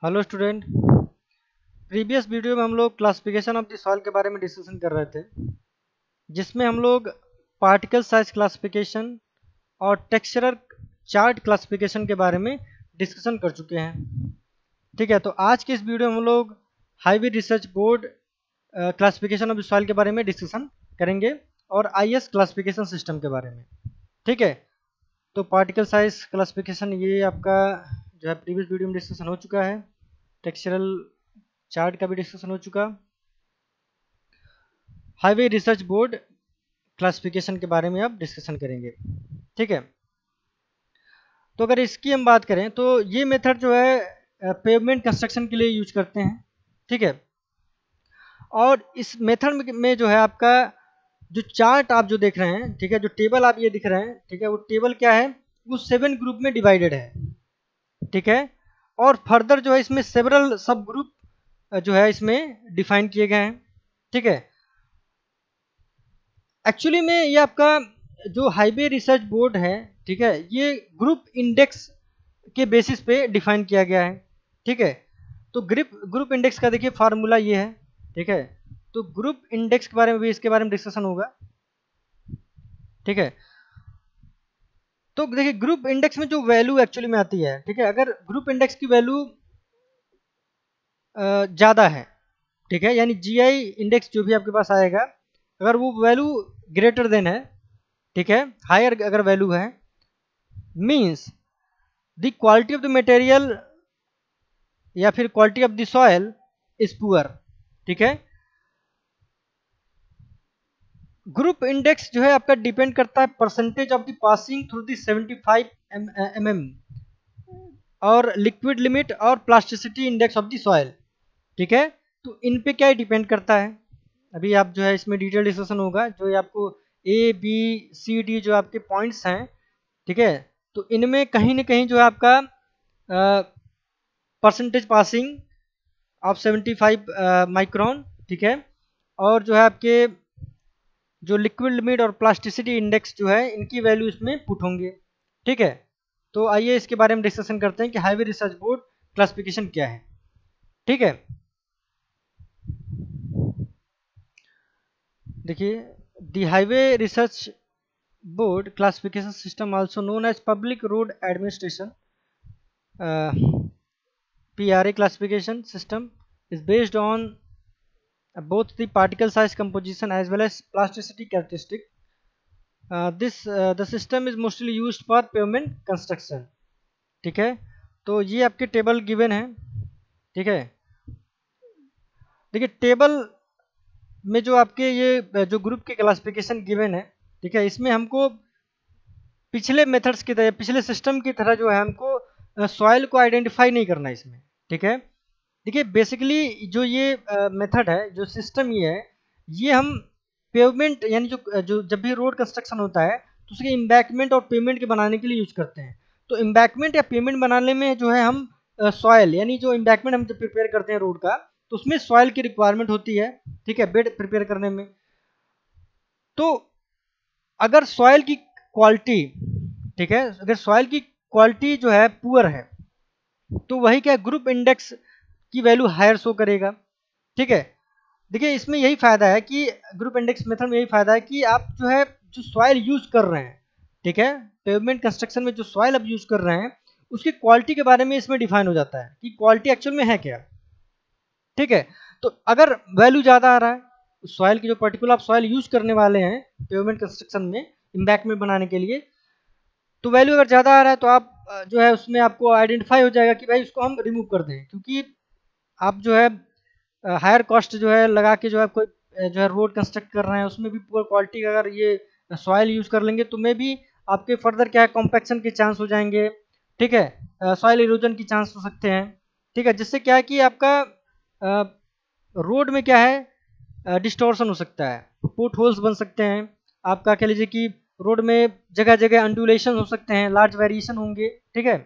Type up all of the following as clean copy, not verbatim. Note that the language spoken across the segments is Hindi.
Hello student. प्रीवियस वीडियो में हम लोग क्लासिफिकेशन ऑफ द सॉइल के बारे में डिस्कशन कर रहे थे, जिसमें हम लोग पार्टिकल साइज क्लासिफिकेशन और टेक्सचरल चार्ट क्लासिफिकेशन के बारे में डिस्कशन कर चुके हैं। ठीक है, तो आज के इस वीडियो में हम लोग highway research board classification of the soil के बारे में डिस्कशन करेंगे और आईएस क्लासिफिकेशन सिस्टम के बारे में। ठीक है, तो पार्टिकल साइज क्लासिफिकेशन ये आपका जो है प्रीवियस वीडियो में डिस्कशन हो चुका है। टेक्सचरल चार्ट का भी डिस्कशन हो चुका। हाईवे रिसर्च बोर्ड क्लासिफिकेशन के बारे में अब डिस्कशन करेंगे। ठीक है, तो अगर इसकी हम बात करें तो ये मेथड जो है पेवमेंट कंस्ट्रक्शन के लिए यूज करते हैं। ठीक है, और इस मेथड में जो है आपका जो चार्ट आप जो देख रहे हैं, ठीक है, जो टेबल आप ये दिख रहे हैं, ठीक है, वो टेबल क्या है, वो 7 ग्रुप में डिवाइडेड है। ठीक है, और फर्दर जो है इसमें सेवरल सब ग्रुप जो है इसमें डिफाइन किए गए हैं। ठीक है, एक्चुअली में ये आपका जो हाईवे रिसर्च बोर्ड है, ठीक है, ये ग्रुप इंडेक्स के बेसिस पे डिफाइन किया गया है। ठीक है, तो ग्रुप इंडेक्स का देखिए फार्मूला ये है। ठीक है, तो ग्रुप इंडेक्स के बारे में भी इसके बारे में डिस्कशन होगा। ठीक है, तो देखिए ग्रुप इंडेक्स में जो वैल्यू एक्चुअली में आती है, ठीक है, अगर ग्रुप इंडेक्स की वैल्यू ज़्यादा है, ठीक है, यानी जीआई इंडेक्स जो भी आपके पास आएगा, अगर वो वैल्यू ग्रेटर देन है, ठीक है, हायर अगर वैल्यू है, means the quality of the material या फिर quality of the soil is poor. ठीक है, ग्रुप इंडेक्स जो है आपका डिपेंड करता है percentage of the passing through the 75 mm और लिक्विड लिमिट और plasticity index of the soil. ठीक है, तो इन पे क्या डिपेंड करता है, अभी आप जो है इसमें डिटेल डिस्कशन होगा, जो ये आपको ए बी सी डी जो आपके पॉइंट्स हैं, ठीक है, तो इनमें कहीं ना कहीं जो है आपका परसेंटेज पासिंग ऑफ 75 माइक्रोन, ठीक है, और जो है आपके जो लिक्विड लिमिट और प्लास्टिसिटी इंडेक्स जो है इनकी वैल्यू इसमें पुट होंगे। ठीक है, तो आइए इसके बारे में डिस्कशन करते हैं कि हाईवे रिसर्च बोर्ड क्लासिफिकेशन क्या है। ठीक है, देखिए the highway research board classification system also known as public road administration PRA classification system is based on both the particle size composition as well as plasticity characteristic. The system is mostly used for pavement construction. ठीक है, तो ये आपके टेबल गिवन है। ठीक है, देखिए टेबल में जो आपके ये जो ग्रुप के क्लासिफिकेशन गिवन है, ठीक है, इसमें हमको पिछले मेथड्स की तरह, पिछले सिस्टम की तरह जो है हमको सॉइल को आइडेंटिफाई नहीं करना है इसमें। ठीक है, देखिए बेसिकली जो ये मेथड है, जो सिस्टम ये है, ये हम पेवमेंट यानी जो जो जब भी रोड कंस्ट्रक्शन होता है तो उसके इम्बैकमेंट और पेमेंट के बनाने के लिए यूज करते हैं। तो इम्बैकमेंट या पेमेंट बनाने में जो है हम सॉइल यानी जो इम्बैकमेंट हम जब प्रिपेयर करते हैं रोड का, तो उसमें सॉइल की रिक्वायरमेंट होती है। ठीक है, बेड प्रिपेयर करने में, तो अगर सॉइल की क्वालिटी, ठीक है, अगर सॉइल की क्वालिटी जो है पुअर है, तो वही क्या ग्रुप इंडेक्स की वैल्यू हायर शो करेगा। ठीक है, देखिए इसमें यही फायदा है कि ग्रुप इंडेक्स मेथड में यही फायदा है कि आप जो है जो सॉइल यूज कर रहे हैं, ठीक है, पेवमेंट कंस्ट्रक्शन में जो सॉइल आप यूज कर रहे हैं उसकी क्वालिटी के बारे में इसमें डिफाइन हो जाता है कि क्वालिटी एक्चुअल में है क्या। ठीक है, तो अगर वैल्यू ज़्यादा आ रहा है सॉइल की, जो पर्टिकुलर आप सॉइल यूज करने वाले हैं पेवमेंट कंस्ट्रक्शन में इम्बैकमेंट बनाने के लिए, तो वैल्यू अगर ज़्यादा आ रहा है तो आप जो है उसमें आपको आइडेंटिफाई हो जाएगा कि भाई उसको हम रिमूव कर दें, क्योंकि आप जो है हायर कॉस्ट जो है लगा के जो है कोई जो है रोड कंस्ट्रक्ट कर रहे हैं, उसमें भी पुअर क्वालिटी का अगर ये सॉइल यूज़ कर लेंगे तो मे भी आपके फर्दर क्या है कॉम्पैक्शन के चांस हो जाएंगे। ठीक है, सॉइल इरोजन की चांस हो सकते हैं। ठीक है, जिससे क्या है कि आपका रोड में क्या है डिस्टॉर्शन हो सकता है, पोर्ट होल्स बन सकते हैं, आपका कह लीजिए कि रोड में जगह जगह अंडुलेशन हो सकते हैं, लार्ज वेरिएशन होंगे। ठीक है,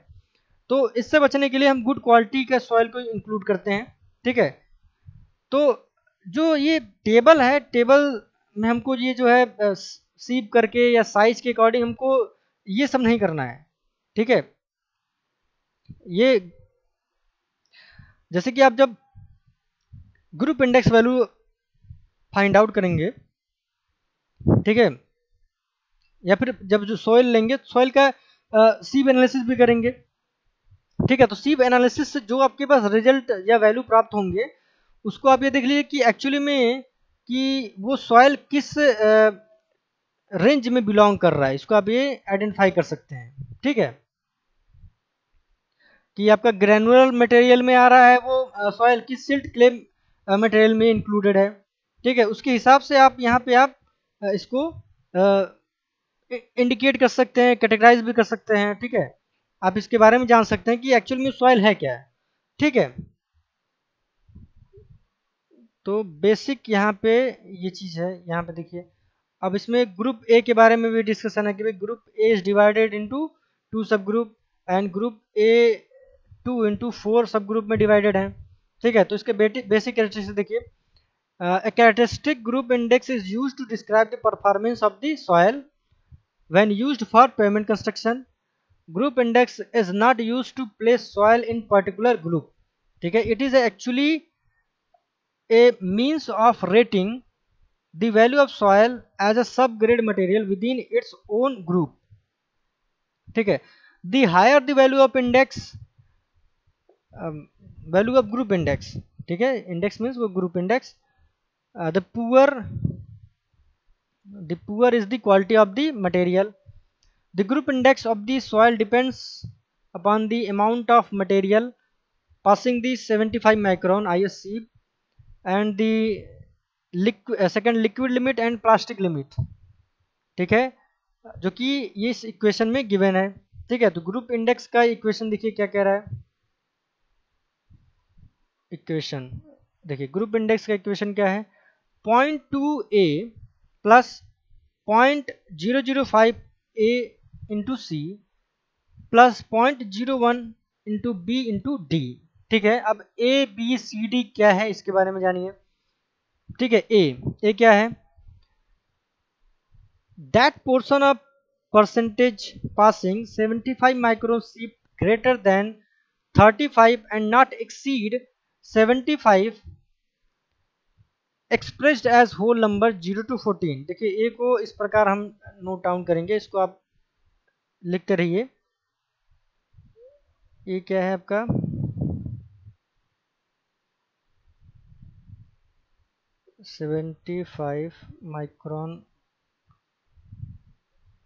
तो इससे बचने के लिए हम गुड क्वालिटी का सॉइल को इंक्लूड करते हैं। ठीक है, तो जो ये टेबल है, टेबल में हमको ये जो है सीप करके या साइज के अकॉर्डिंग हमको ये सब नहीं करना है। ठीक है, ये जैसे कि आप जब group index value find out करेंगे, ठीक है, या फिर जब जो सॉइल लेंगे, सॉइल का सीव एनालिसिस भी करेंगे, ठीक है। तो सीव एनालिसिस से जो आपके पास रिजल्ट या वैल्यू प्राप्त होंगे, उसको आप ये देख लीजिए कि एक्चुअली में कि वो सॉइल किस रेंज में बिलोंग कर रहा है, इसको आप ये आइडेंटिफाई कर सकते हैं, ठीक है। कि आपका ग्रेनुलर मटेरियल में आ रहा है वो सॉइल की सिल्ट क्ले मटेरियल में इंक्लूडेड है, ठीक है। उसके हिसाब से आप यहाँ पे आप इसको इंडिकेट कर सकते हैं, कैटेगराइज भी कर सकते हैं, ठीक है। आप इसके बारे में जान सकते हैं कि एक्चुअल में सॉइल है क्या है, ठीक है। तो बेसिक यहाँ पे ये चीज़ है, यहाँ पे देखिए। अब इसमें ग्रुप ए के बारे में भी डिस्कशन है कि भाई group A is divided into 2 सब group, and group A 2 into 4 सब ग्रुप में डिवाइडेड है, ठीक है। तो इसके बेसिक कैरेक्टरिस्टिक्स देखिए। A characteristic group index is used to describe the performance of the soil when used for pavement construction. Group index is not used to place soil in particular group, ठीक है। It is actually a means of rating the value of soil as a subgrade material within its own group, ठीक है। The higher the value of index, value of group index, ठीक है, index means वो group index, the poor is the quality of the material. The group index of the soil depends upon the amount of material passing the 75 micron ISC and the second liquid limit and plastic limit, ठीक है, जो कि ये इस इक्वेशन में गिवन है, ठीक है। तो ग्रुप इंडेक्स का इक्वेशन देखिए क्या कह रहा है। इक्वेशन देखिए, ग्रुप इंडेक्स का इक्वेशन क्या है, 0.2 a plus 0.005 a into C plus 0.01 into B into D, ठीक है। अब ए बी सी डी क्या है इसके बारे में जानिए, ठीक है। ए क्या है, that portion of percentage passing 75 micron sieve greater than 35 and not exceed 75 expressed as whole number 0 to 14। देखिए ए को इस प्रकार हम नोट डाउन करेंगे, इसको आप लिखते रहिए। ये क्या है आपका, 75 माइक्रोन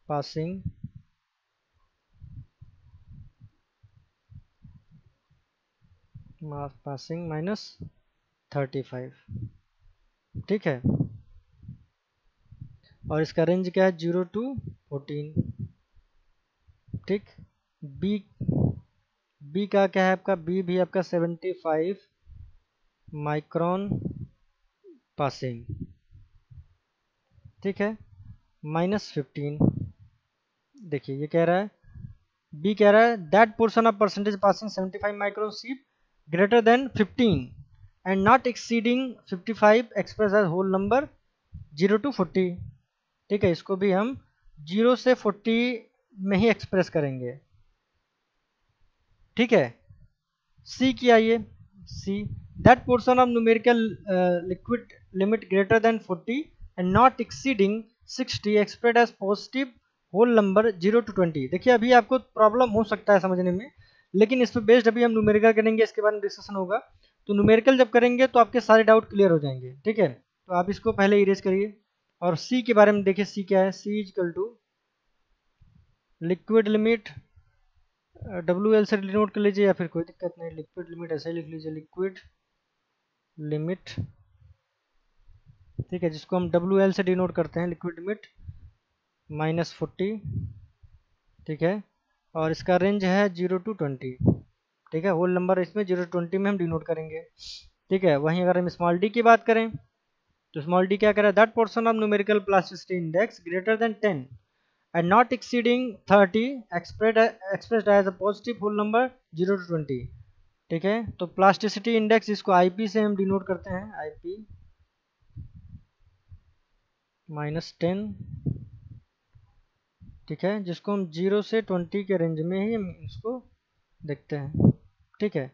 पासिंग माइनस 35, ठीक है। और इसका रेंज क्या है, 0 to 14, ठीक। बी बी का क्या है आपका, बी भी आपका 75 माइक्रोन पासिंग, ठीक है, -15। देखिए ये कह रहा है, बी कह रहा है that portion of percentage passing 75 micron sieve greater than 15 and not exceeding 55 express as whole number 0 to 40, ठीक है। इसको भी हम 0 से 40 में ही एक्सप्रेस करेंगे, ठीक है। सी की आइए, see that portion of numerical liquid limit greater than 40 and not exceeding 60 express as positive whole number 0 to 20। देखिए अभी आपको प्रॉब्लम हो सकता है समझने में, लेकिन इस पर बेस्ड अभी हम न्यूमेरिकल करेंगे, इसके बारे में डिस्कशन होगा। तो न्यूमेरिकल जब करेंगे तो आपके सारे डाउट क्लियर हो जाएंगे, ठीक है। तो आप इसको पहले इरेज करिए। और सी के बारे में देखिए, सी क्या है, C equal to liquid limit, W L से डिनोट कर लीजिए या फिर कोई दिक्कत नहीं, लिक्विड लिमिट ऐसे ही लिख लीजिए, लिक्विड लिमिट, ठीक है, जिसको हम डब्ल्यू एल से डिनोट करते हैं, लिक्विड लिमिट -40, ठीक है। और इसका रेंज है 0 to 20, ठीक है। होल नंबर इसमें 0 to 20 में हम डिनोट करेंगे, ठीक है। वहीं अगर हम स्मॉल डी की बात करें तो स्मॉल डी क्या करें, that portion of numerical plasticity index greater than 10 and not exceeding 30 expressed as a positive whole number 0 to 20, ठीक है। तो प्लास्टिसिटी इंडेक्स इसको आईपी से हम डिनोट करते हैं, आईपी -10, ठीक है, जिसको हम 0 से 20 के रेंज में ही हम इसको देखते हैं, ठीक है।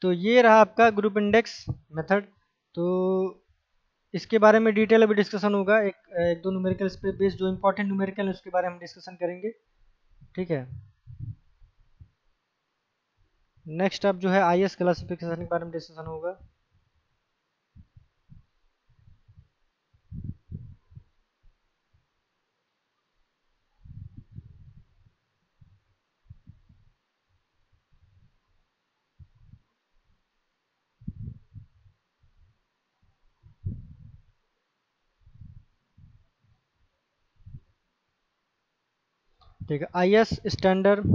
तो ये रहा आपका ग्रुप इंडेक्स मेथड। तो इसके बारे में डिटेल अभी डिस्कशन होगा, एक दो न्यूमेरिकल्स पे बेस्ड जो इंपॉर्टेंट न्यूमेरिकल है उसके बारे में डिस्कशन करेंगे, ठीक है। नेक्स्ट अब जो है आईएस क्लासिफिकेशन के बारे में डिस्कशन होगा। ठीक है, आईएस स्टैंडर्ड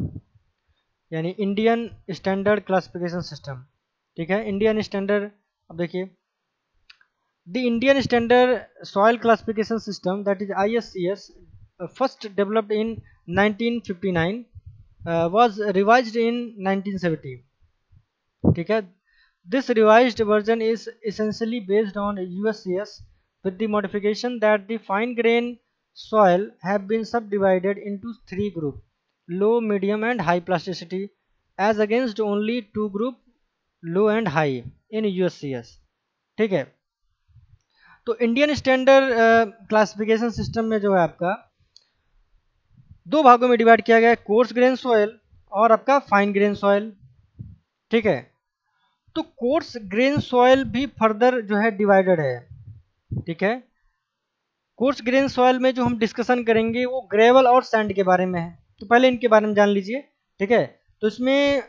यानी इंडियन स्टैंडर्ड क्लासिफिकेशन सिस्टम, ठीक है। इंडियन स्टैंडर्ड, अब देखिए the Indian standard soil classification system that is ISCS first developed in 1959 was revised in 1970, ठीक है। This revised version is essentially based on USCS with the modification that the fine grain soil have been subdivided into three groups: low, medium and high plasticity, as against only two group low and high in USCS, ठीक है। तो इंडियन स्टैंडर्ड क्लासिफिकेशन सिस्टम में जो है आपका दो भागों में डिवाइड किया गया है, कोर्स ग्रेन सॉइल और आपका फाइन ग्रेन सॉइल, ठीक है। तो कोर्स ग्रेन सॉइल भी फर्दर जो है डिवाइडेड है, ठीक है। कोर्स ग्रेन सॉइल में जो हम डिस्कशन करेंगे वो ग्रेवल और सैंड के बारे में है, तो पहले इनके बारे में जान लीजिए, ठीक है। तो इसमें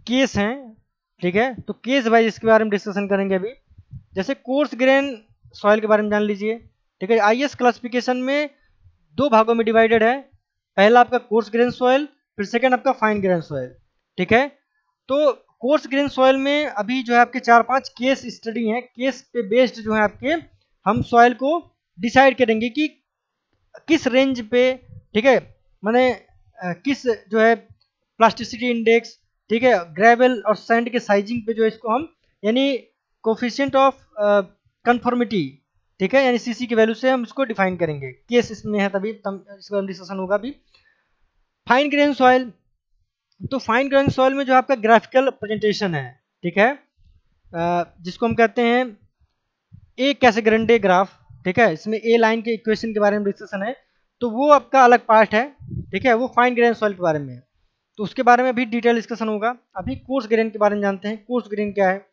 केस हैं, ठीक है, तो केस वाइज इसके बारे में डिस्कशन करेंगे अभी। जैसे कोर्स ग्रेन सॉइल के बारे में जान लीजिए, ठीक है। आईएस क्लासिफिकेशन में दो भागों में डिवाइडेड है, पहला आपका कोर्स ग्रेन सॉइल, फिर सेकंड आपका फाइन ग्रेन सॉइल, ठीक है। तो कोर्स ग्रेन सॉइल में अभी जो है आपके 4-5 केस स्टडी हैं, केस पे बेस्ड जो है आपके हम सॉइल को डिसाइड करेंगे कि किस रेंज पे, ठीक है, माने किस जो है प्लास्टिसिटी इंडेक्स, ठीक है, ग्रेवल और सैंड के साइजिंग पे जो है इसको हम यानी कोफिशिएंट ऑफ कंफर्मिटी, ठीक है, यानी सीसी की वैल्यू से हम इसको डिफाइन करेंगे, केस इसमें है तभी इसका डिस्कशन होगा अभी। फाइन ग्रेन सॉइल, तो फाइन ग्रेन सॉइल में जो आपका ग्राफिकल प्रेजेंटेशन है, ठीक है, जिसको हम कहते हैं ए कैसेग्रेंडे ग्राफ, ठीक है, इसमें ए लाइन के इक्वेशन के बारे में डिस्कशन है, तो वो आपका अलग पार्ट है, ठीक है, वो फाइन ग्रेन सॉइल के बारे में है, तो उसके बारे में भी डिटेल डिस्कशन होगा। अभी कोर्स ग्रेन के बारे में जानते हैं, कोर्स ग्रेन क्या है।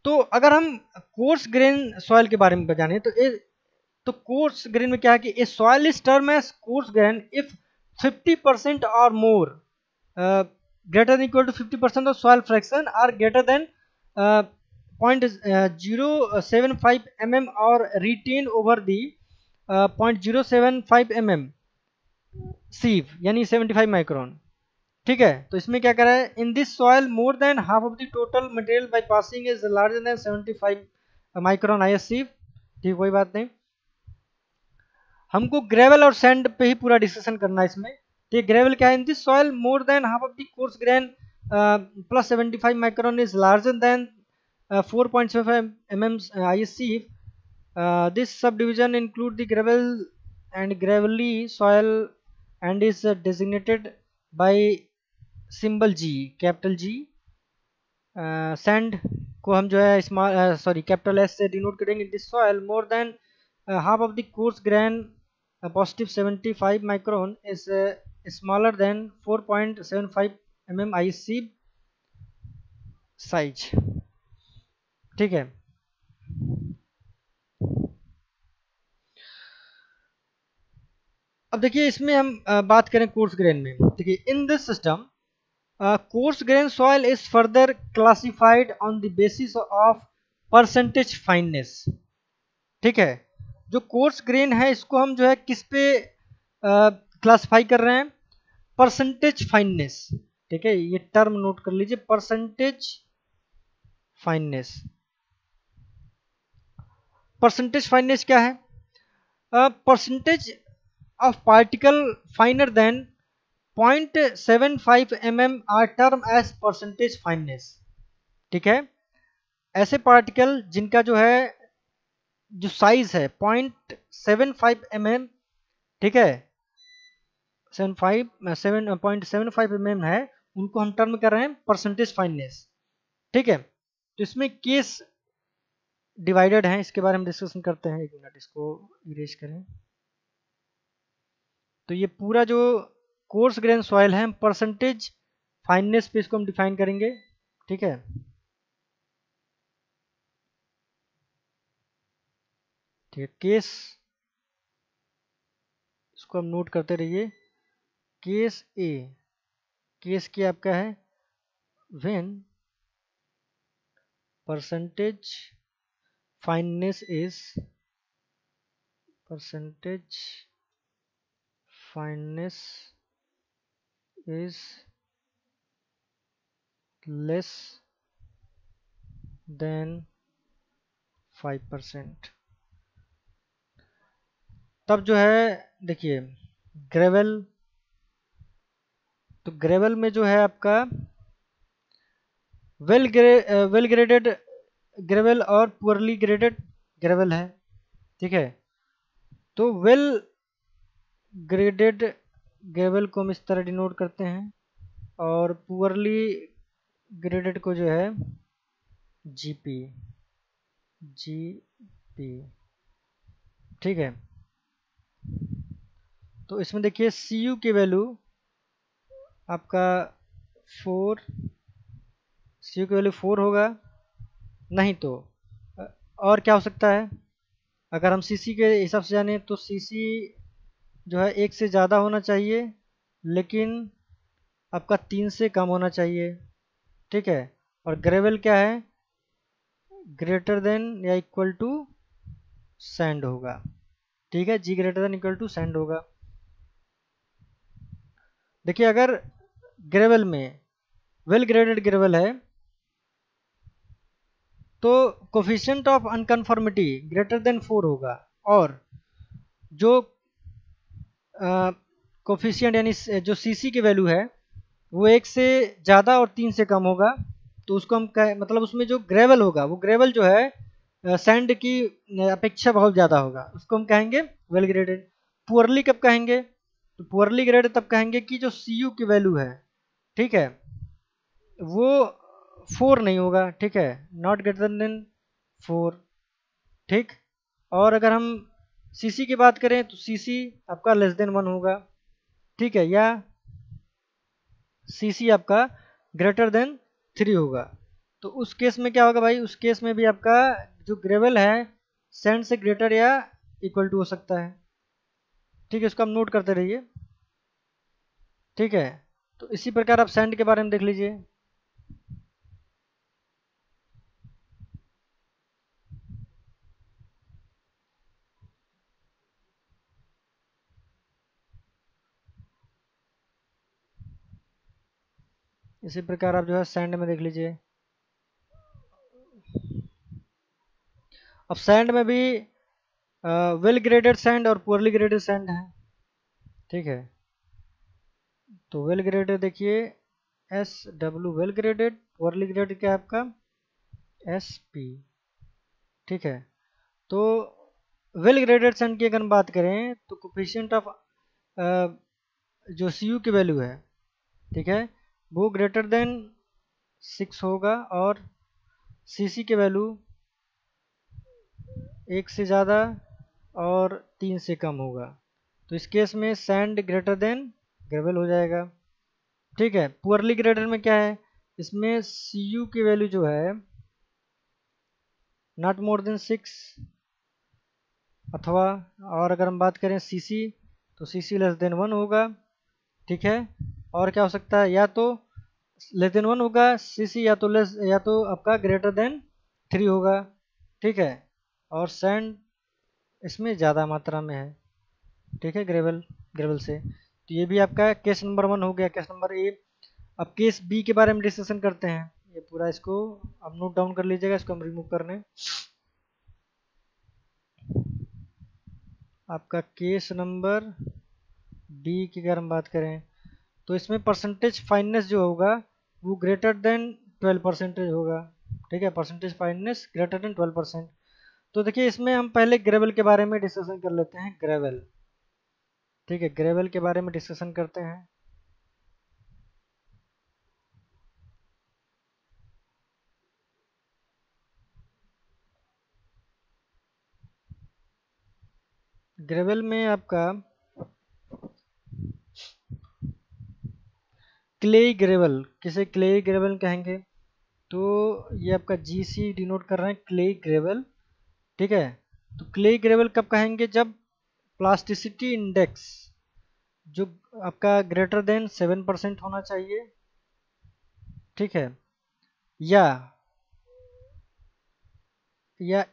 तो अगर हम कोर्स ग्रेन सॉइल के बारे में जाने तो कोर्स ग्रेन में क्या है कि A soil is term as coarse grain if 50% और मोर greater than equal to 50% of soil fraction are greater than 0.075 mm or retain over the 0.075 mm sieve यानी 75 माइक्रोन, ठीक है। तो इसमें क्या करा है, in this soil more than half of the total material by passing is larger than 75 micron IS sieve, ठीक, कोई बात नहीं। हमको ग्रेवल और सैंड पे ही पूरा डिस्कशन करना है इसमें। तो ये ग्रेवल क्या है, in this soil more than half of the coarse grain plus 75 micron is larger than 4.75 mm IS sieve. This subdivision include the gravel and gravelly soil and is designated by symbol G, capital G। Sand को हम जो है स्मॉल कैपिटल S से डिनोट करेंगे। This soil more than half of the coarse grain positive 75 micron is smaller than 4.75 mm IS sieve size, ठीक है। अब देखिए इसमें हम बात करें कोर्स ग्रेन में, देखिए in this system coarse grain soil is further classified on the basis of percentage fineness, ठीक है। जो कोर्स ग्रेन है इसको हम जो है किस पे क्लासिफाई कर रहे हैं, परसेंटेज फाइननेस, ठीक है, ये टर्म नोट कर लीजिए, परसेंटेज फाइननेस। परसेंटेज फाइननेस क्या है, percentage of particle finer than 0.75 mm are term as percentage fineness, ठीक है। ऐसे पार्टिकल जिनका जो है जो साइज है 0.75 mm, ठीक है, 7.75 mm है, उनको हम टर्म कर रहे हैं परसेंटेज फाइननेस। ठीक है, तो इसमें केस डिवाइडेड है, इसके बारे में डिस्कशन करते हैं। 1 मिनट, इसको इरेज करें। तो ये पूरा जो कोर्स ग्रेन सॉइल है, परसेंटेज फाइननेस पे इसको हम डिफाइन करेंगे। ठीक है, ठीक है, केस इसको हम नोट करते रहिए। केस ए, केस क्या आपका है, when percentage fineness is, percentage fineness is less than 5%। तब जो है देखिए ग्रेवल, तो ग्रेवल में जो है आपका वेल ग्रेडेड ग्रेवल और पुअरली ग्रेडेड ग्रेवल है। ठीक है, तो वेल ग्रेडेड ग्रेवल को हम इस तरह डिनोट करते हैं, और पुअरली ग्रेडेड को जो है जीपी, जीपी। ठीक है, तो इसमें देखिए सी यू की वैल्यू आपका 4, सी यू की वैल्यू 4 होगा। नहीं तो और क्या हो सकता है, अगर हम सीसी के हिसाब से जाने तो सीसी जो है 1 से ज़्यादा होना चाहिए, लेकिन आपका 3 से कम होना चाहिए। ठीक है, और ग्रेवल क्या है, ग्रेटर देन या इक्वल टू सैंड होगा। ठीक है, G greater than equal to sand होगा। देखिए अगर ग्रेवल में वेल ग्रेडेड ग्रेवल है तो coefficient of unconformity greater than 4 होगा, और जो कोफिशिएंट यानी जो सीसी की वैल्यू है वो 1 से ज़्यादा और 3 से कम होगा। तो उसको हम मतलब उसमें जो ग्रेवल होगा वो ग्रेवल जो है सैंड की अपेक्षा बहुत ज़्यादा होगा, उसको हम कहेंगे वेल ग्रेडेड। पुअरली कब कहेंगे, तो पुअरली ग्रेडेड तब कहेंगे कि जो सी यू की वैल्यू है, ठीक है, वो 4 नहीं होगा। ठीक है, नॉट ग्रेटर देन 4। ठीक, और अगर हम सीसी की बात करें तो सीसी आपका लेस देन 1 होगा। ठीक है, या सीसी आपका ग्रेटर देन 3 होगा। तो उस केस में क्या होगा भाई, उस केस में भी आपका जो ग्रेवल है सैंड से ग्रेटर या इक्वल टू हो सकता है। ठीक है, इसको हम नोट करते रहिए। ठीक है, तो इसी प्रकार आप सैंड के बारे में देख लीजिए। इसी प्रकार आप जो है सैंड में देख लीजिए। अब सैंड में भी वेल ग्रेडेड सैंड और पुअरली ग्रेडेड सैंड है। ठीक है, तो वेल ग्रेडेड देखिए S W well graded, poorly graded क्या है आपका एस पी। ठीक है, तो वेल ग्रेडेड सैंड की अगर हम बात करें तो कोफिशिएंट ऑफ जो सी यू की वैल्यू है, ठीक है, वो ग्रेटर देन 6 होगा, और सी सी की वैल्यू 1 से ज़्यादा और 3 से कम होगा। तो इस केस में सैंड ग्रेटर देन ग्रेवल हो जाएगा। ठीक है, पुअरली ग्रेडेड में क्या है, इसमें सी यू की वैल्यू जो है नॉट मोर देन 6, अथवा और अगर हम बात करें सीसी तो सीसी लेस देन 1 होगा। ठीक है, और क्या हो सकता है, या तो लेस देन 1 होगा सीसी, या तो लेस, या तो आपका ग्रेटर देन 3 होगा। ठीक है, और सैंड इसमें ज़्यादा मात्रा में है। ठीक है, ग्रेवल से। तो ये भी आपका केस नंबर 1 हो गया। Case number A. अब केस बी के बारे में डिस्कशन करते हैं। ये पूरा इसको आप नोट डाउन कर लीजिएगा, इसको हम रिमूव करने। आपका केस नंबर बी की अगर हम बात करें तो इसमें परसेंटेज फाइननेस जो होगा वो ग्रेटर देन 12% होगा। ठीक है, परसेंटेज फाइननेस ग्रेटर देन 12%। तो देखिए इसमें हम पहले ग्रेवल के बारे में डिस्कशन कर लेते हैं। ग्रेवल, ठीक है, ग्रेवल के बारे में डिस्कशन करते हैं। ग्रेवल में आपका क्ले ग्रेवल, किसे क्ले ग्रेवल कहेंगे, तो ये आपका GC डिनोट कर रहे हैं क्ले ग्रेवल, ठीक है। तो क्ले ग्रेवल कब कहेंगे, जब प्लास्टिसिटी इंडेक्स जो आपका ग्रेटर देन 7% होना चाहिए, ठीक है, या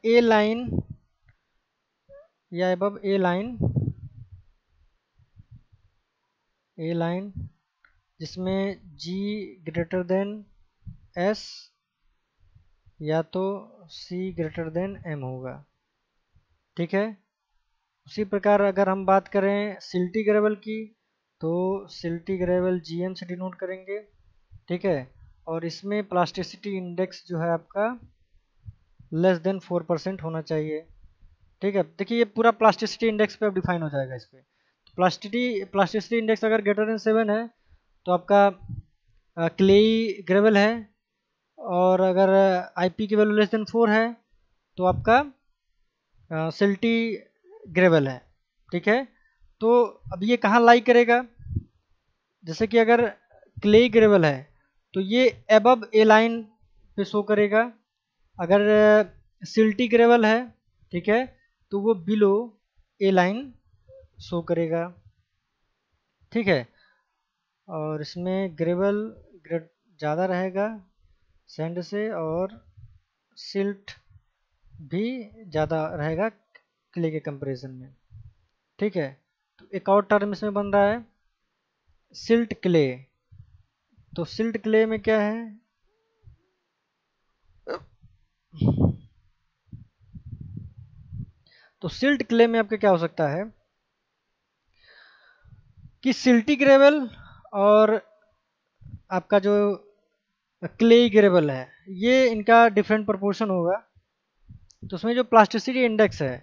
ए लाइन या अबव ए लाइन जिसमें G ग्रेटर देन S या तो C ग्रेटर देन M होगा, ठीक है। उसी प्रकार अगर हम बात करें सिल्टी ग्रेवल की, तो सिल्टी ग्रेवल GM से डिनोट करेंगे, ठीक है। और इसमें प्लास्टिसिटी इंडेक्स जो है आपका लेस देन 4% होना चाहिए, ठीक है। देखिए ये पूरा प्लास्टिसिटी इंडेक्स पे अब डिफाइन हो जाएगा इस पे। तो प्लास्टिसिटी इंडेक्स अगर ग्रेटर देन 7 है तो आपका क्लेई ग्रेवल है, और अगर IP की वैल्यू लेस देन 4 है तो आपका सिल्टी ग्रेवल है, ठीक है। तो अब ये कहाँ लाई करेगा, जैसे कि अगर क्ले ग्रेवल है तो ये एबव ए लाइन पे शो करेगा, अगर सिल्टी ग्रेवल है, ठीक है, तो वो बिलो ए लाइन शो करेगा, ठीक है। और इसमें ग्रेवल ग्रेड ज़्यादा रहेगा सैंड से, और सिल्ट भी ज़्यादा रहेगा क्ले के कंपैरिजन में, ठीक है। तो एक और टर्म इसमें बन रहा है सिल्ट क्ले। तो सिल्ट क्ले में क्या है, तो सिल्ट क्ले में आपके क्या हो सकता है कि सिल्टी ग्रेवल और आपका जो क्ले ग्रेवल है ये इनका डिफरेंट प्रोपोर्शन होगा। तो उसमें जो प्लास्टिसिटी इंडेक्स है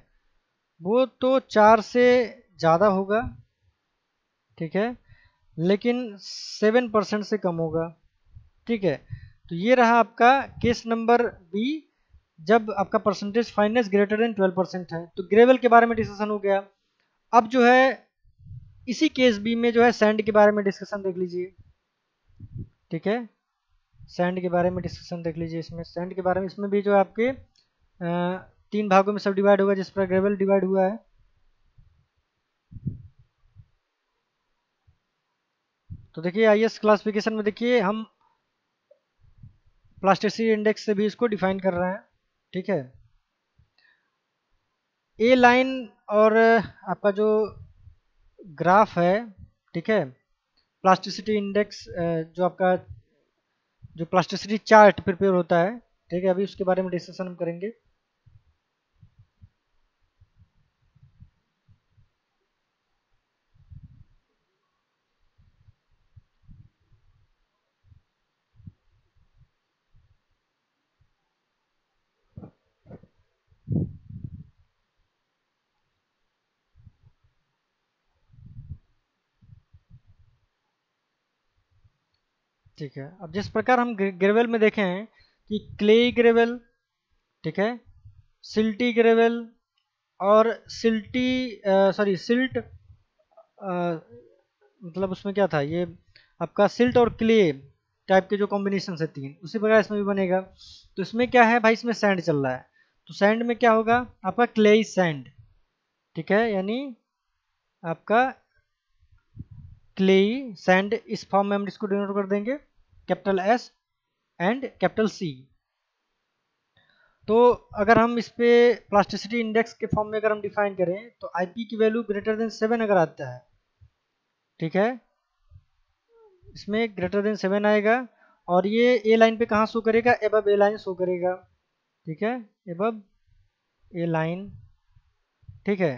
वो तो 4 से ज़्यादा होगा, ठीक है, लेकिन 7% से कम होगा, ठीक है। तो ये रहा आपका केस नंबर बी, जब आपका परसेंटेज फाइननेस ग्रेटर देन 12% है। तो ग्रेवल के बारे में डिस्कशन हो गया। अब जो है इसी केस बी में जो है सैंड के बारे में डिस्कशन देख लीजिए, ठीक है। सैंड के बारे में डिस्कशन देख लीजिए। इसमें सैंड के बारे में, इसमें भी जो है आपके 3 भागों में सब डिवाइड होगा जिस पर ग्रेवल डिवाइड हुआ है। तो देखिए IS क्लासिफिकेशन में देखिए हम प्लास्टिसिटी इंडेक्स से भी इसको डिफाइन कर रहे हैं, ठीक है। ए लाइन और आपका जो ग्राफ है, ठीक है, प्लास्टिसिटी इंडेक्स जो आपका जो प्लास्टिसिटी चार्ट प्रिपेयर होता है, ठीक है, अभी उसके बारे में डिस्कशन हम करेंगे। ठीक है, अब जिस प्रकार हम ग्रेवल में देखे हैं कि क्ले ग्रेवल, ठीक है, सिल्टी ग्रेवल और सिल्ट मतलब उसमें क्या था, ये आपका सिल्ट और क्ले टाइप के जो कॉम्बिनेशन है 3, उसी प्रकार इसमें भी बनेगा। तो इसमें क्या है भाई, इसमें सैंड चल रहा है, तो सैंड में क्या होगा आपका क्ले सैंड, ठीक है, यानी आपका क्ले सैंड, इस फॉर्म में हम इसको डिनोट कर देंगे capital S and capital C। तो अगर हम इस पे प्लास्टिसिटी इंडेक्स के फॉर्म में अगर हम डिफाइन करें तो IP की वैल्यू ग्रेटर देन 7 अगर आता है, ठीक है, इसमें ग्रेटर देन 7 आएगा, और ये ए लाइन पे कहाँ शो करेगा, एबव ए लाइन शो करेगा, ठीक है, एबव ए लाइन, ठीक है।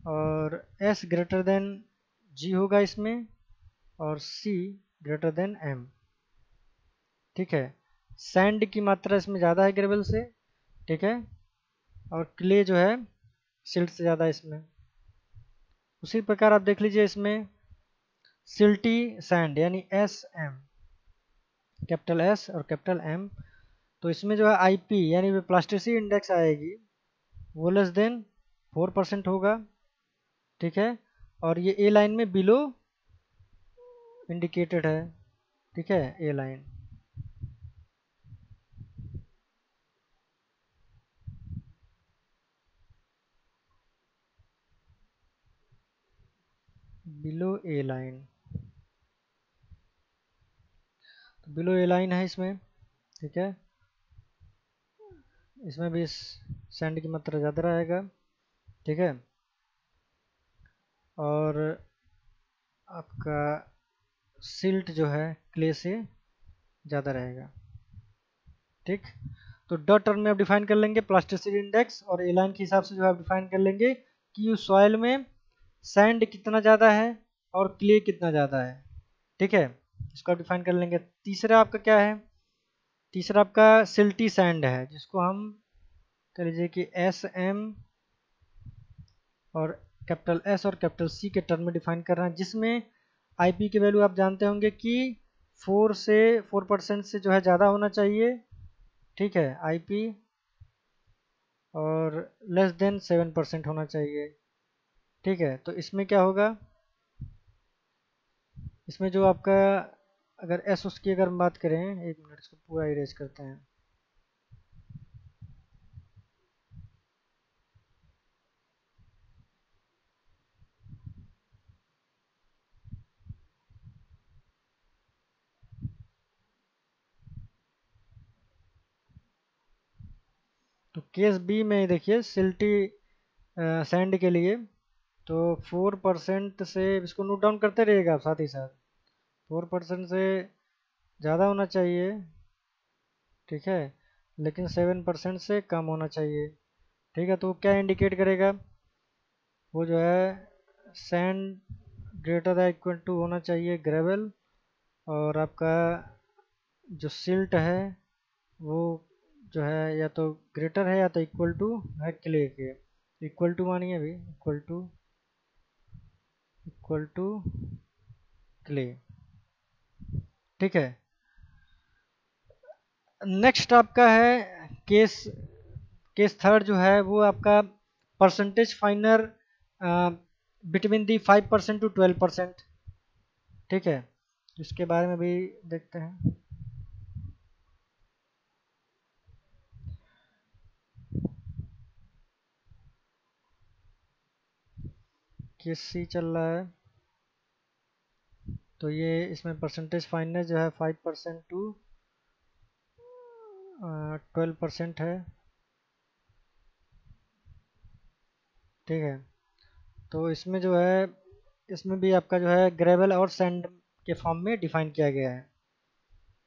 और S ग्रेटर देन G होगा इसमें, और C ग्रेटर देन M, ठीक है। सैंड की मात्रा इसमें ज़्यादा है ग्रेवल से, ठीक है, और क्ले जो है सिल्ट से ज़्यादा है इसमें। उसी प्रकार आप देख लीजिए इसमें सिल्टी सैंड यानी SM, कैपिटल S और कैपिटल M। तो इसमें जो है IP यानी प्लास्टिसिटी इंडेक्स आएगी वो लेस देन 4% होगा, ठीक है। और ये ए लाइन में बिलो इंडिकेटेड है, ठीक है, ए लाइन। बिलो ए लाइन, तो बिलो ए लाइन है इसमें, ठीक है। इसमें भी सैंड की मात्रा ज़्यादा रहेगा, ठीक है। और आपका सिल्ट जो है क्ले से ज़्यादा रहेगा, ठीक। तो ड टर्म में आप डिफाइन कर लेंगे प्लास्टिसिटी इंडेक्स, और ए लाइन के हिसाब से जो है आप डिफाइन कर लेंगे कि उस सॉइल में सैंड कितना ज़्यादा है और क्ले कितना ज़्यादा है, ठीक है। इसको आप डिफाइन कर लेंगे। तीसरा आपका क्या है, तीसरा आपका सिल्टी सैंड है, जिसको हम कह लीजिए कि एस एम और कैपिटल एस और कैपिटल सी के टर्म में डिफाइन कर रहे हैं, जिसमें आईपी की वैल्यू आप जानते होंगे कि 4% से जो है ज़्यादा होना चाहिए, ठीक है, आईपी, और लेस देन 7% होना चाहिए, ठीक है। तो इसमें क्या होगा, इसमें जो आपका अगर एस उसकी अगर हम बात करें, एक मिनट इसको पूरा इरेज करते हैं। तो केस बी में देखिए सिल्टी सैंड के लिए तो 4% से, इसको नोट डाउन करते रहिएगा आप साथ ही साथ, 4% से ज़्यादा होना चाहिए, ठीक है, लेकिन 7% से कम होना चाहिए, ठीक है। तो क्या इंडिकेट करेगा, वो जो है sand greater than equal to होना चाहिए ग्रेवल, और आपका जो सिल्ट है वो जो है या तो ग्रेटर है या तो इक्वल टू है क्ले के। इक्वल टू मानिए अभी, इक्वल टू क्ले, ठीक है। नेक्स्ट आपका है केस केस थर्ड जो है वो आपका percentage finer between the 5% to 12%, ठीक है। इसके बारे में भी देखते हैं। केस सी चल रहा है, तो ये इसमें परसेंटेज फाइनर जो है 5% टू 12% है, ठीक है। तो इसमें जो है, इसमें भी आपका जो है ग्रेवल और सैंड के फॉर्म में डिफाइन किया गया है,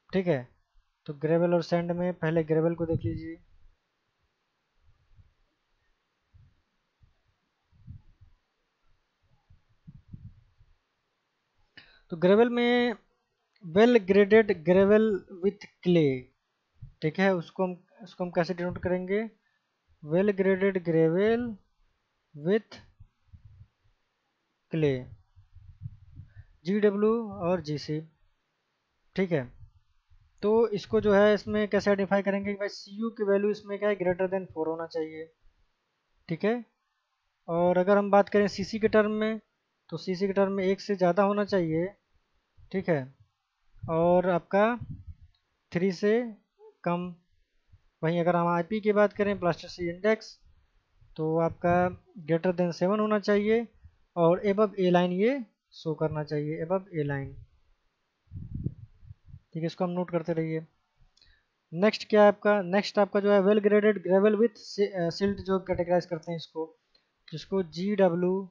ठीक है। तो ग्रेवल और सैंड में पहले ग्रेवल को देख लीजिए। तो ग्रेवल में well graded gravel with clay, ठीक है। उसको हम कैसे डिनोट करेंगे, well graded gravel with clay, GW और GC, ठीक है। तो इसको जो है इसमें कैसे आइडेंटिफाई करेंगे कि भाई CU की वैल्यू इसमें क्या है, ग्रेटर देन 4 होना चाहिए, ठीक है। और अगर हम बात करें CC के टर्म में, तो CC के टर्म में 1 से ज़्यादा होना चाहिए, ठीक है। और आपका 3 से कम। वहीं अगर हम IP की बात करें, प्लास्टिसिटी इंडेक्स, तो आपका ग्रेटर देन 7 होना चाहिए, और एबव ए लाइन ये शो करना चाहिए, एबव ए लाइन, ठीक है। इसको हम नोट करते रहिए। नेक्स्ट क्या है आपका, नेक्स्ट आपका जो है well graded gravel with silt, जो कैटेगराइज करते हैं इसको, जिसको जी डब्ल्यू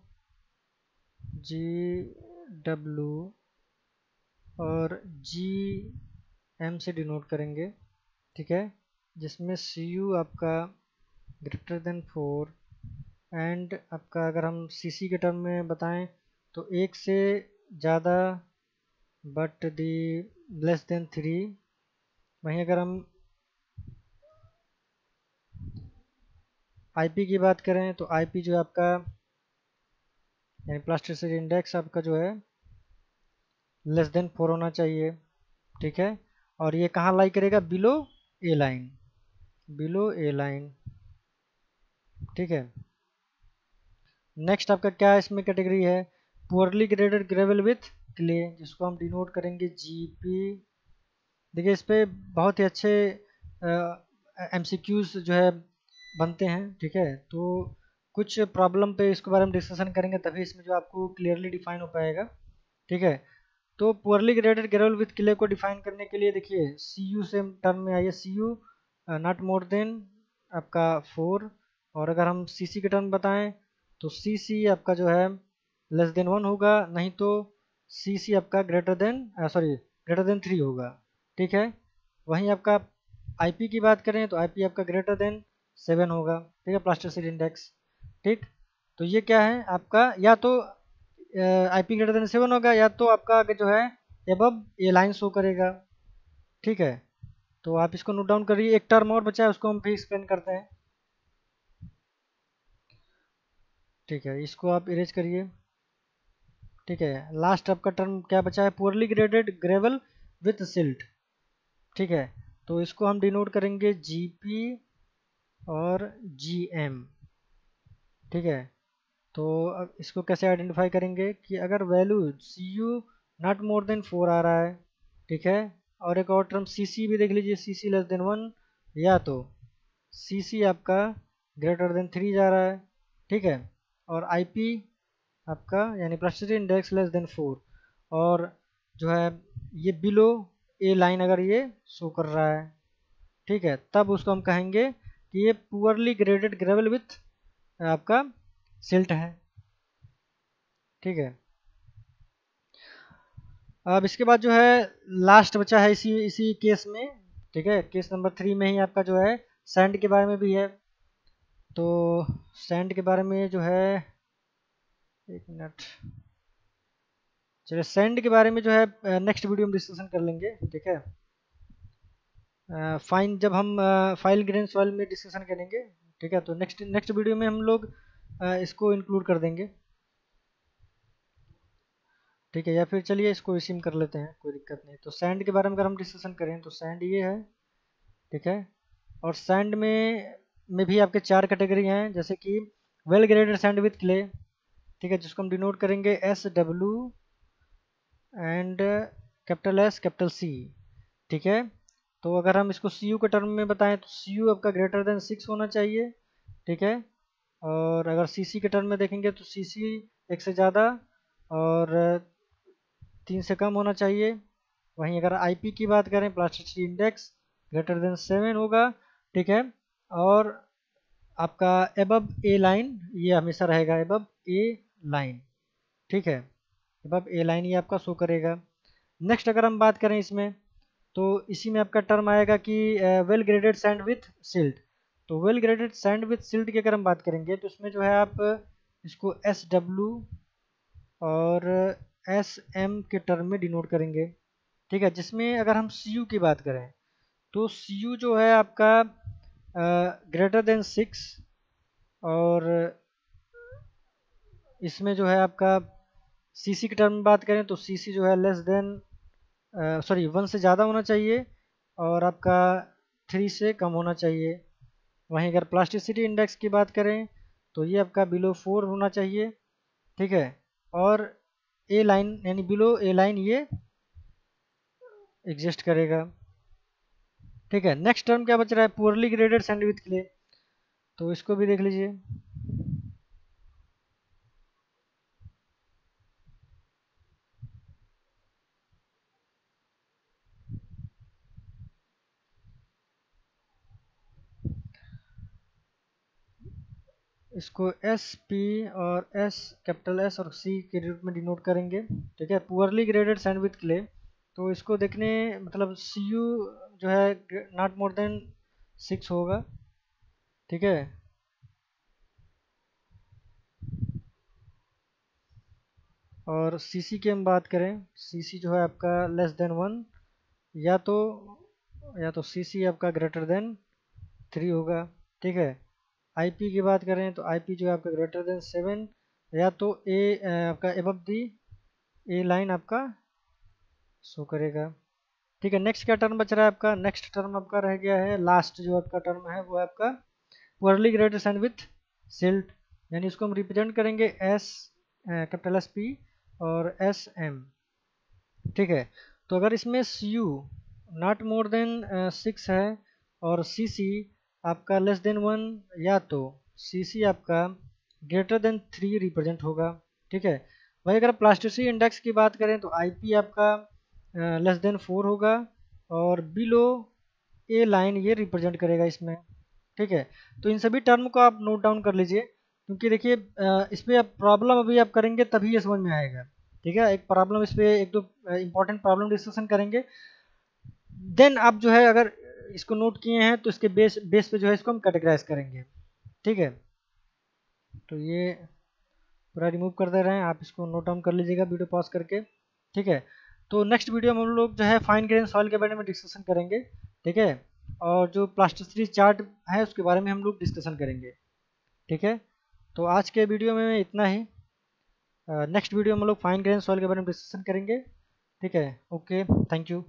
और GM से डिनोट करेंगे, ठीक है। जिसमें CU आपका ग्रेटर देन 4, एंड आपका अगर हम CC के टर्म में बताएं तो 1 से ज़्यादा बट दी लेस देन 3। वहीं अगर हम IP की बात करें तो IP जो है आपका, यानी प्लास्टिसिटी इंडेक्स आपका जो है लेस देन 4 होना चाहिए, ठीक है। और ये कहाँ लाई करेगा, बिलो ए लाइन, बिलो ए लाइन, ठीक है। नेक्स्ट आपका क्या इसमें कैटेगरी है, poorly graded gravel with clay, जिसको हम डिनोट करेंगे जीपी। देखिए इस पे बहुत ही अच्छे एमसीक्यूज जो है बनते हैं, ठीक है। तो कुछ प्रॉब्लम पे इसके बारे में डिस्कशन करेंगे, तभी इसमें जो आपको क्लियरली डिफाइन हो पाएगा, ठीक है। तो poorly graded gravel with clay को डिफाइन करने के लिए देखिए सी यू से टर्म में आइए, सी यू नॉट मोर देन आपका 4, और अगर हम सी सी के टर्म बताएं तो सी सी आपका जो है लेस देन 1 होगा, नहीं तो सी सी आपका greater than sorry greater than 3 होगा, ठीक है। वहीं आपका आईपी की बात करें तो आईपी आपका ग्रेटर देन 7 होगा, ठीक है, प्लास्टिसिटी इंडेक्स, ठीक। तो ये क्या है आपका, या तो आईपी ग्रेटर देन 7 होगा, या तो आपका जो है एबव ए लाइन शो करेगा, ठीक है। तो आप इसको नोट डाउन करिए। एक टर्म और बचा है, उसको हम भी एक्सप्लेन करते हैं, ठीक है। इसको आप इरेज करिए, ठीक है। लास्ट आपका टर्म क्या बचा है, poorly graded gravel with silt, ठीक है। तो इसको हम डिनोट करेंगे जीपी और जीएम, ठीक है। तो अब इसको कैसे आइडेंटिफाई करेंगे कि अगर value C U not more than 4 आ रहा है, ठीक है, और एक और टर्म सी सी भी देख लीजिए, सी सी लेस देन 1, या तो सी सी आपका ग्रेटर देन 3 जा रहा है, ठीक है, और आई पी आपका यानी प्लास्टिसिटी इंडेक्स लेस देन 4, और जो है ये बिलो ए लाइन अगर ये शो कर रहा है, ठीक है, तब उसको हम कहेंगे कि ये पुअरली ग्रेडेड ग्रेवल विथ आपका सिल्ट है, ठीक है। अब इसके बाद जो है लास्ट बचा है इसी इसी केस में, ठीक है, केस नंबर 3 में ही आपका जो है सैंड के बारे में भी है। तो सैंड के बारे में जो है, एक मिनट, चलिए सैंड के बारे में जो है नेक्स्ट वीडियो में डिस्कशन कर लेंगे, ठीक है। फाइन जब हम फाइल ग्रेन सॉइल में डिस्कशन करेंगे, ठीक है, तो नेक्स्ट नेक्स्ट वीडियो में हम लोग इसको इंक्लूड कर देंगे, ठीक है। या फिर चलिए इसको इसी में कर लेते हैं, कोई दिक्कत नहीं। तो सैंड के बारे में अगर हम डिस्कशन करें तो सैंड ये है, ठीक है। और सैंड में भी आपके 4 कैटेगरी हैं, जैसे कि well graded sand with clay, ठीक है, जिसको हम डिनोट करेंगे S W and capital S capital C, ठीक है। तो अगर हम इसको सी यू के टर्म में बताएं तो सी यू आपका ग्रेटर देन 6 होना चाहिए, ठीक है। और अगर सी सी के टर्म में देखेंगे तो सी सी 1 से ज़्यादा और 3 से कम होना चाहिए। वहीं अगर आईपी की बात करें, प्लास्टिसिटी इंडेक्स ग्रेटर देन 7 होगा, ठीक है। और आपका एबब ए लाइन ये हमेशा रहेगा, एबब ए लाइन, ठीक है, एबब ए लाइन ये आपका शो करेगा। नेक्स्ट अगर हम बात करें इसमें, तो इसी में आपका टर्म आएगा कि well graded sand with silt. तो well graded sand with silt की अगर हम बात करेंगे तो इसमें जो है आप इसको एस डब्ल्यू और एस एम के टर्म में डिनोट करेंगे, ठीक है। जिसमें अगर हम सी यू की बात करें तो सी यू जो है आपका ग्रेटर देन 6, और इसमें जो है आपका सी सी की टर्म में बात करें तो सी सी जो है लेस देन सॉरी 1 से ज़्यादा होना चाहिए, और आपका 3 से कम होना चाहिए। वहीं अगर प्लास्टिसिटी इंडेक्स की बात करें तो ये आपका बिलो 4 होना चाहिए, ठीक है। और ए लाइन यानी बिलो ए लाइन ये एग्जिस्ट करेगा, ठीक है। नेक्स्ट टर्म क्या बच रहा है, पुअरली ग्रेडेड सैंडविच के लिए, तो इसको भी देख लीजिए। इसको एस पी और एस कैपिटल एस और सी के रूप में डिनोट करेंगे, ठीक है, पुअरली ग्रेडेड सैंडविच क्ले। तो इसको देखने मतलब सी यू जो है नॉट मोर देन 6 होगा, ठीक है। और सी सी की हम बात करें, सी सी जो है आपका लेस देन 1, या तो सी सी आपका ग्रेटर देन 3 होगा, ठीक है। आईपी की बात करें तो आईपी जो है आपका ग्रेटर देन 7, या तो ए आपका एबव दी ए लाइन आपका शो करेगा, ठीक है। नेक्स्ट क्या टर्म बच रहा है आपका, नेक्स्ट टर्म आपका रह गया है, लास्ट जो आपका टर्म है वो है आपका poorly graded sand with silt. यानी इसको हम रिप्रेजेंट करेंगे एस, कैपिटल एस पी और एस एम। ठीक है, तो अगर इसमें सी यू नॉट मोर देन 6 है और सी सी आपका लेस देन 1, या तो सी सी आपका ग्रेटर देन 3 रिप्रेजेंट होगा। ठीक है, वही अगर प्लास्टिसिटी इंडेक्स की बात करें तो आई पी आपका लेस देन 4 होगा और बिलो ए लाइन ये रिप्रेजेंट करेगा इसमें। ठीक है, तो इन सभी टर्म को आप नोट डाउन कर लीजिए, क्योंकि देखिए इस पर आप प्रॉब्लम अभी आप करेंगे तभी ये समझ में आएगा। ठीक है, एक प्रॉब्लम इस पे एक दो इंपॉर्टेंट प्रॉब्लम डिस्कशन करेंगे, देन आप जो है अगर इसको नोट किए हैं तो इसके बेस बेस पे जो है इसको हम कैटेगराइज करेंगे। ठीक है, तो ये पूरा रिमूव कर दे रहे हैं, आप इसको नोट डाउन कर लीजिएगा वीडियो पॉज करके। ठीक है, तो नेक्स्ट वीडियो में हम लोग जो है फाइन ग्रेन सॉइल के बारे में डिस्कशन करेंगे। ठीक है, और जो प्लास्टिसिटी चार्ट है उसके बारे में हम लोग डिस्कशन करेंगे। ठीक है, तो आज के वीडियो में इतना ही। नेक्स्ट वीडियो में हम लोग फाइन ग्रेन सॉइल के बारे में डिस्कशन करेंगे। ठीक है, ओके, थैंक यू।